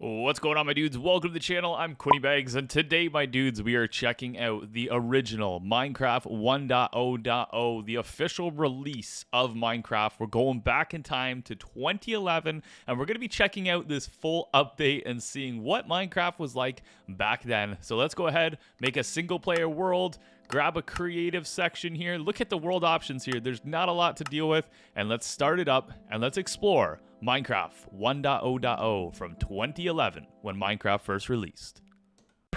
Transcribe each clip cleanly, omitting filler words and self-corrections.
What's going on, my dudes? Welcome to the channel. I'm Quinnybags, and today, my dudes, we are checking out the original Minecraft 1.0.0, the official release of Minecraft. We're going back in time to 2011, and we're going to be checking out this full update and seeing what Minecraft was like back then. So let's go ahead, make a single-player world, grab a creative section here, look at the world options here. There's not a lot to deal with, and let's start it up, and let's explore Minecraft 1.0.0 from 2011 when Minecraft first released.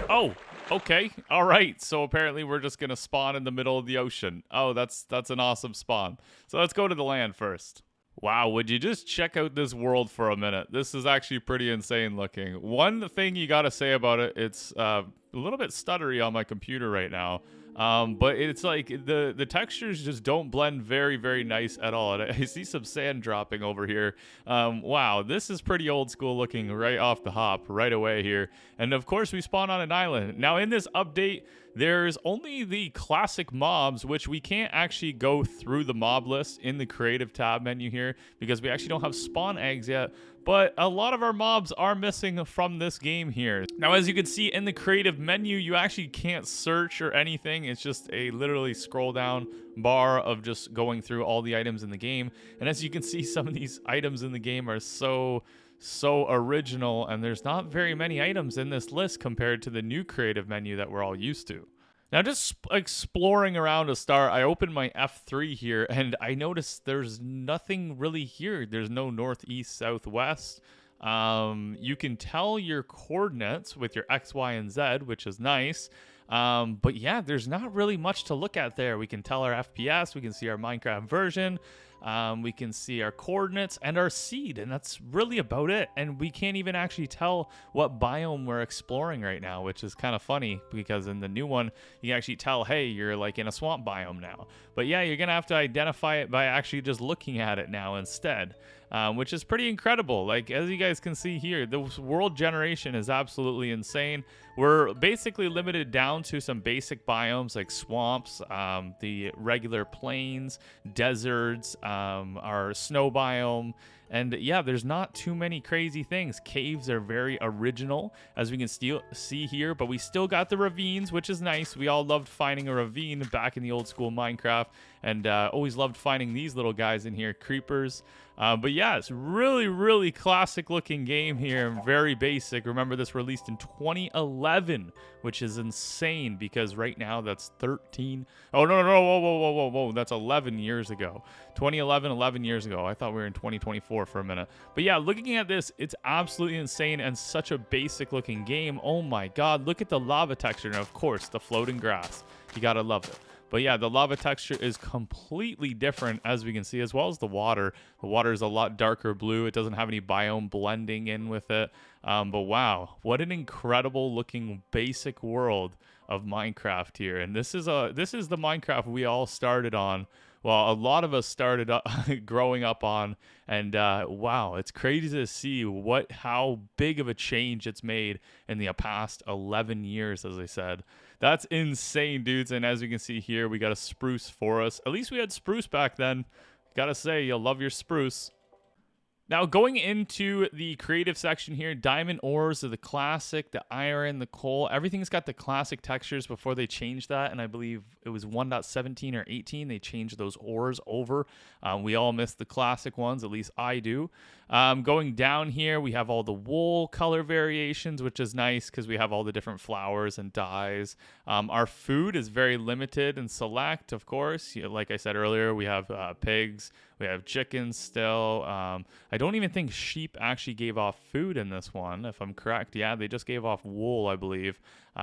Oh, okay. All right. So apparently we're just going to spawn in the middle of the ocean. Oh, that's an awesome spawn. So let's go to the land first. Wow, would you just check out this world for a minute? This is actually pretty insane looking. One thing you got to say about it, it's a little bit stuttery on my computer right now. But it's like the textures just don't blend very nice at all. And I see some sand dropping over here. Wow, this is pretty old school looking right off the hop right away here. And of course we spawn on an island. Now in this update, there's only the classic mobs, which we can't actually go through the mob list in the creative tab menu here because we actually don't have spawn eggs yet. But a lot of our mobs are missing from this game here. Now, as you can see in the creative menu, you actually can't search or anything. It's just a literally scroll down bar of just going through all the items in the game. And as you can see, some of these items in the game are so original, and there's not very many items in this list compared to the new creative menu that we're all used to. Now, just exploring around to start, I opened my F3 here, and I noticed there's nothing really here. There's no north, east, south, west. You can tell your coordinates with your X, Y, and Z, which is nice. But yeah, there's not really much to look at there. We can tell our FPS. We can see our Minecraft version. We can see our coordinates and our seed, and that's really about it. And we can't even actually tell what biome we're exploring right now, which is kind of funny because in the new one, you can actually tell, hey, you're like in a swamp biome now. But yeah, you're going to have to identify it by actually just looking at it now instead, which is pretty incredible. Like, as you guys can see here, the world generation is absolutely insane. We're basically limited down to some basic biomes like swamps, the regular plains, deserts, our snow biome. And yeah, there's not too many crazy things. Caves are very original, as we can still see here, but we still got the ravines, which is nice. We all loved finding a ravine back in the old school Minecraft, and always loved finding these little guys in here, creepers. But yeah, it's really classic looking game here, very basic. Remember, this released in 2011, which is insane because right now that's 13. Oh, no, whoa, that's 11 years ago. 2011, 11 years ago. I thought we were in 2024 for a minute. But yeah, looking at this, it's absolutely insane and such a basic looking game. Oh my God, look at the lava texture. And of course, the floating grass. You gotta love it. But yeah, the lava texture is completely different, as we can see, as well as the water. The water is a lot darker blue. It doesn't have any biome blending in with it. But wow, what an incredible looking basic world of Minecraft here. And this is the Minecraft we all started on. Well, a lot of us started growing up on, and wow, it's crazy to see how big of a change it's made in the past 11 years, as I said. That's insane, dudes. And as you can see here, we got a spruce forest. At least we had spruce back then. Gotta say, you'll love your spruce. Now, going into the creative section here, diamond ores are the classic, the iron, the coal. Everything's got the classic textures before they changed that. And I believe it was 1.17 or 18. They changed those ores over. We all miss the classic ones, at least I do. Going down here, we have all the wool color variations, which is nice because we have all the different flowers and dyes. Our food is very limited and select, of course. Like I said earlier, we have pigs. We have chickens still. I don't even think sheep actually gave off food in this one, if I'm correct. Yeah, they just gave off wool, I believe.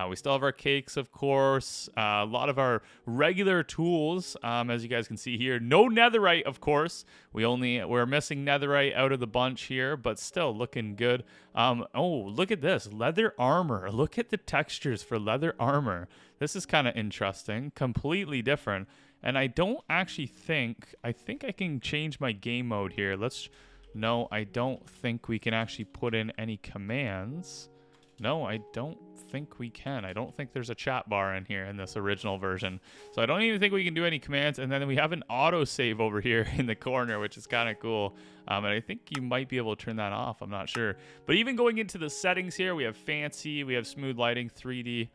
We still have our cakes, of course. A lot of our regular tools, as you guys can see here. No netherite, of course. We're missing netherite out of the bunch here, but still looking good. Oh, look at this. Leather armor. Look at the textures for leather armor. This is kind of interesting. Completely different. And I don't actually think, I think I can change my game mode here. No, I don't think we can actually put in any commands. No, I don't think we can. I don't think there's a chat bar in here in this original version. So I don't even think we can do any commands. And then we have an autosave over here in the corner, which is kind of cool. And I think you might be able to turn that off. I'm not sure. But even going into the settings here, we have fancy, we have smooth lighting, 3D,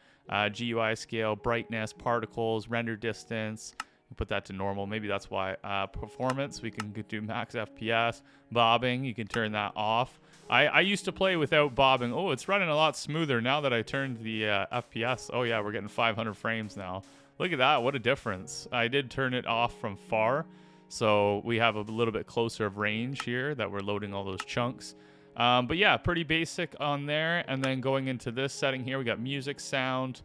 GUI scale, brightness, particles, render distance. Put that to normal. Maybe that's why. Performance, we can do max FPS. Bobbing, you can turn that off. I used to play without bobbing. Oh, it's running a lot smoother now that I turned the FPS. Oh, yeah, we're getting 500 frames now. Look at that. What a difference. I did turn it off from far, so we have a little bit closer of range here that we're loading all those chunks. But, yeah, pretty basic on there. And then going into this setting here, we got music, sound,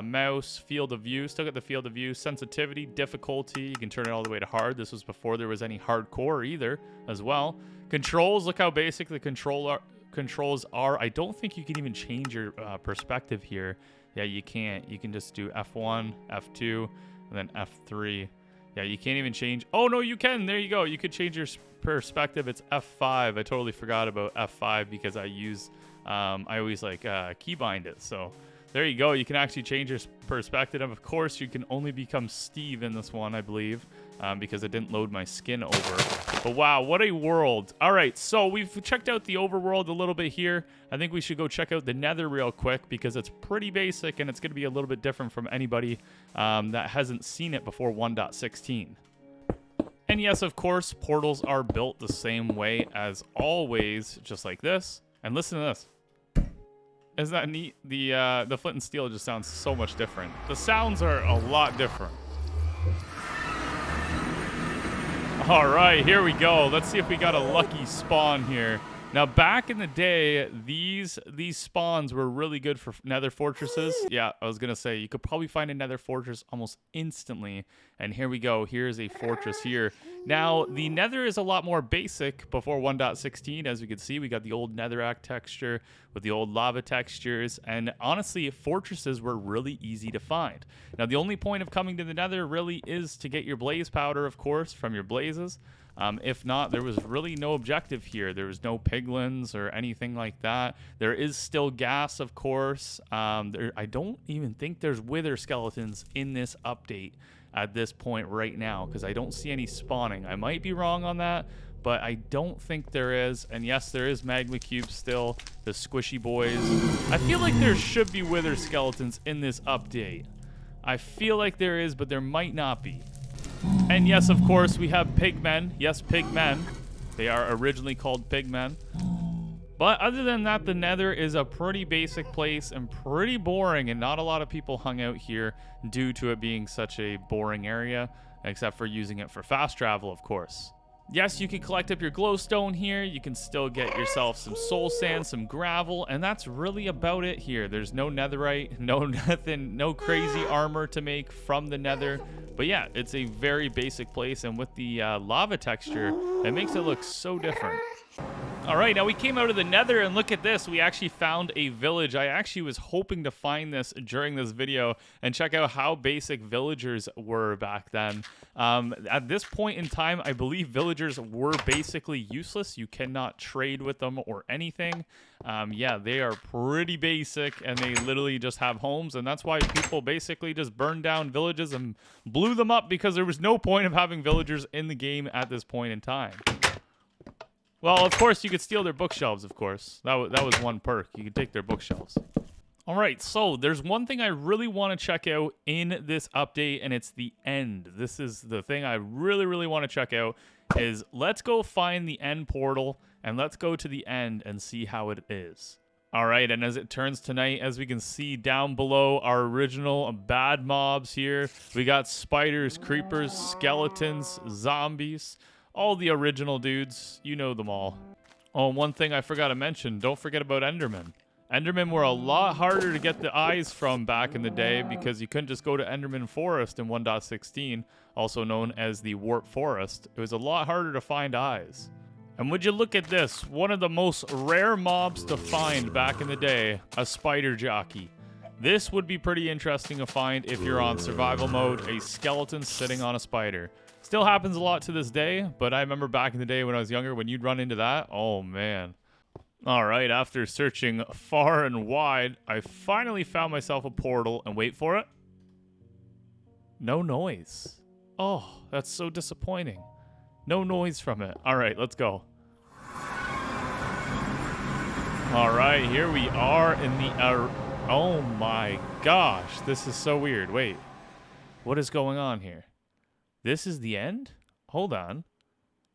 mouse, field of view. Still got the field of view. Sensitivity, difficulty. You can turn it all the way to hard. This was before there was any hardcore either as well. Controls, look how basic the controls are. I don't think you can even change your perspective here. Yeah, you can't. You can just do F1, F2, and then F3. Yeah, you can't even change. Oh, no, you can. There you go. You could change your perspective. It's F5. I totally forgot about F5 because I always like keybind it. So there you go. You can actually change your perspective. Of course, you can only become Steve in this one, I believe, because it didn't load my skin over. But wow, what a world. All right, so we've checked out the overworld a little bit here. I think we should go check out the Nether real quick because it's pretty basic and it's going to be a little bit different from anybody that hasn't seen it before 1.16. And yes, of course, portals are built the same way as always, just like this. And listen to this. Isn't that neat? The flint and steel just sounds so much different. The sounds are a lot different. All right, here we go. Let's see if we got a lucky spawn here. Now, back in the day, these spawns were really good for nether fortresses. Yeah, I was going to say, you could probably find a nether fortress almost instantly. And here we go. Here's a fortress here. Now, the nether is a lot more basic before 1.16. As we can see, we got the old netherrack texture with the old lava textures. And honestly, fortresses were really easy to find. Now, the only point of coming to the nether really is to get your blaze powder, of course, from your blazes. If not, there was really no objective here. There was no piglins or anything like that. There is still gas, of course. I don't even think there's wither skeletons in this update at this point right now because I don't see any spawning. I might be wrong on that, but I don't think there is. And yes, there is magma cubes still, the squishy boys. I feel like there should be wither skeletons in this update. I feel like there is, but there might not be. And yes, of course, we have pigmen. Yes, pigmen. They are originally called pigmen. But other than that, the Nether is a pretty basic place and pretty boring, and not a lot of people hung out here due to it being such a boring area, except for using it for fast travel, of course. Yes, you can collect up your glowstone here. You can still get yourself some soul sand, some gravel, and that's really about it here. There's no netherite, no nothing, no crazy armor to make from the nether. But yeah, it's a very basic place, and with the lava texture, it makes it look so different. All right, now we came out of the nether, and look at this. We actually found a village. I actually was hoping to find this during this video and check out how basic villagers were back then. At this point in time, I believe villagers were basically useless. You cannot trade with them or anything. Yeah, they are pretty basic, and they literally just have homes, and that's why people basically just burned down villages and blew them up because there was no point of having villagers in the game at this point in time. Well, of course, you could steal their bookshelves, of course. That was one perk. You could take their bookshelves. All right, so there's one thing I really want to check out in this update, and it's the end. This is the thing I really, really want to check out, is let's go find the end portal, and let's go to the end and see how it is. All right, and as it turns tonight, as we can see down below our original bad mobs here, we got spiders, creepers, skeletons, zombies, all the original dudes. You know them all. Oh, one thing I forgot to mention, don't forget about Endermen. Endermen were a lot harder to get the eyes from back in the day because you couldn't just go to Enderman Forest in 1.16, also known as the Warp Forest. It was a lot harder to find eyes. And would you look at this, one of the most rare mobs to find back in the day, a spider jockey. This would be pretty interesting to find if you're on survival mode, a skeleton sitting on a spider. Still happens a lot to this day, but I remember back in the day when I was younger, when you'd run into that, oh man. All right, after searching far and wide, I finally found myself a portal, and wait for it. No noise. Oh, that's so disappointing. No noise from it. All right, let's go. All right, here we are in the... oh my gosh, this is so weird. Wait, what is going on here? This is the end? Hold on.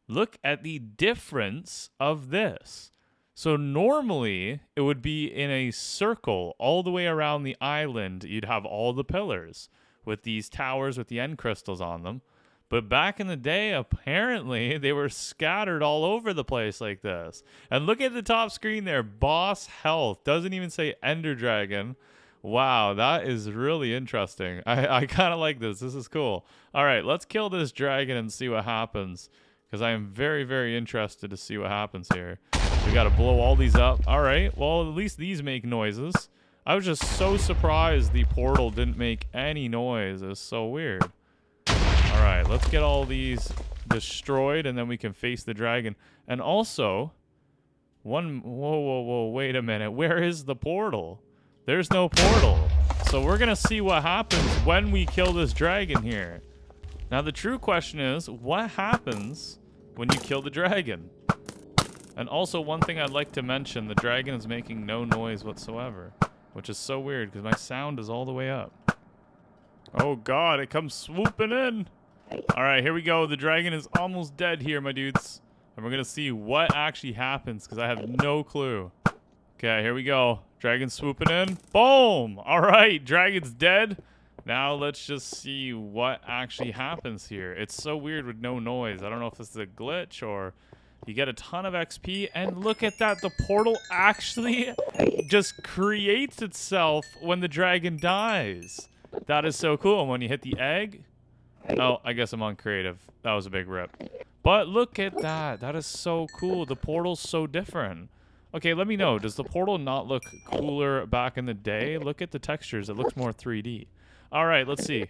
Look at the difference of this. So normally, it would be in a circle all the way around the island. You'd have all the pillars with these towers with the end crystals on them. But back in the day, apparently, they were scattered all over the place like this. And look at the top screen there. Boss health. Doesn't even say Ender Dragon. Wow, that is really interesting. I kind of like this. This is cool. All right, let's kill this dragon and see what happens. Because I am very, very interested to see what happens here. We got to blow all these up. All right, well, at least these make noises. I was just so surprised the portal didn't make any noise. It was so weird. All right, let's get all these destroyed, and then we can face the dragon. And also, whoa, wait a minute. Where is the portal? There's no portal. So we're going to see what happens when we kill this dragon here. Now, the true question is, what happens when you kill the dragon? And also, one thing I'd like to mention, the dragon is making no noise whatsoever, which is so weird because my sound is all the way up. Oh, God, it comes swooping in. All right, here we go. The dragon is almost dead here, my dudes. And we're going to see what actually happens because I have no clue. Okay, here we go. Dragon swooping in. Boom! All right, dragon's dead. Now let's just see what actually happens here. It's so weird with no noise. I don't know if this is a glitch or you get a ton of XP. And look at that. The portal actually just creates itself when the dragon dies. That is so cool. And when you hit the egg... Oh, I guess I'm on creative. That was a big rip. But look at that. That is so cool. The portal's so different. Okay, let me know. Does the portal not look cooler back in the day? Look at the textures. It looks more 3D. All right, let's see.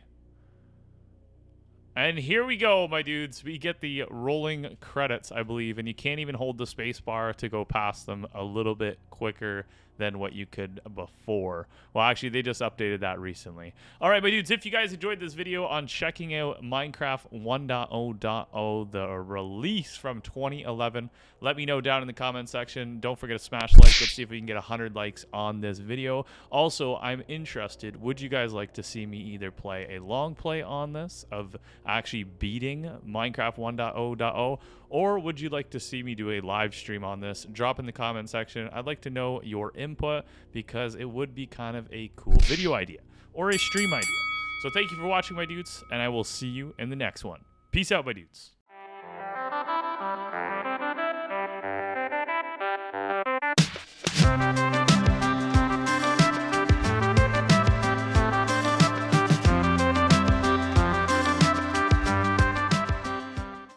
And here we go, my dudes. We get the rolling credits, I believe, and you can't even hold the space bar to go past them a little bit quicker than what you could before. Well, actually, they just updated that recently. All right, my dudes, if you guys enjoyed this video on checking out Minecraft 1.0.0, the release from 2011, let me know down in the comment section. Don't forget to smash like. Let's see if we can get 100 likes on this video. Also, I'm interested. Would you guys like to see me either play a long play on this of actually beating Minecraft 1.0.0, or would you like to see me do a live stream on this? Drop in the comment section. I'd like to know your input because it would be kind of a cool video idea or a stream idea. So thank you for watching, my dudes, and I will see you in the next one. Peace out, my dudes.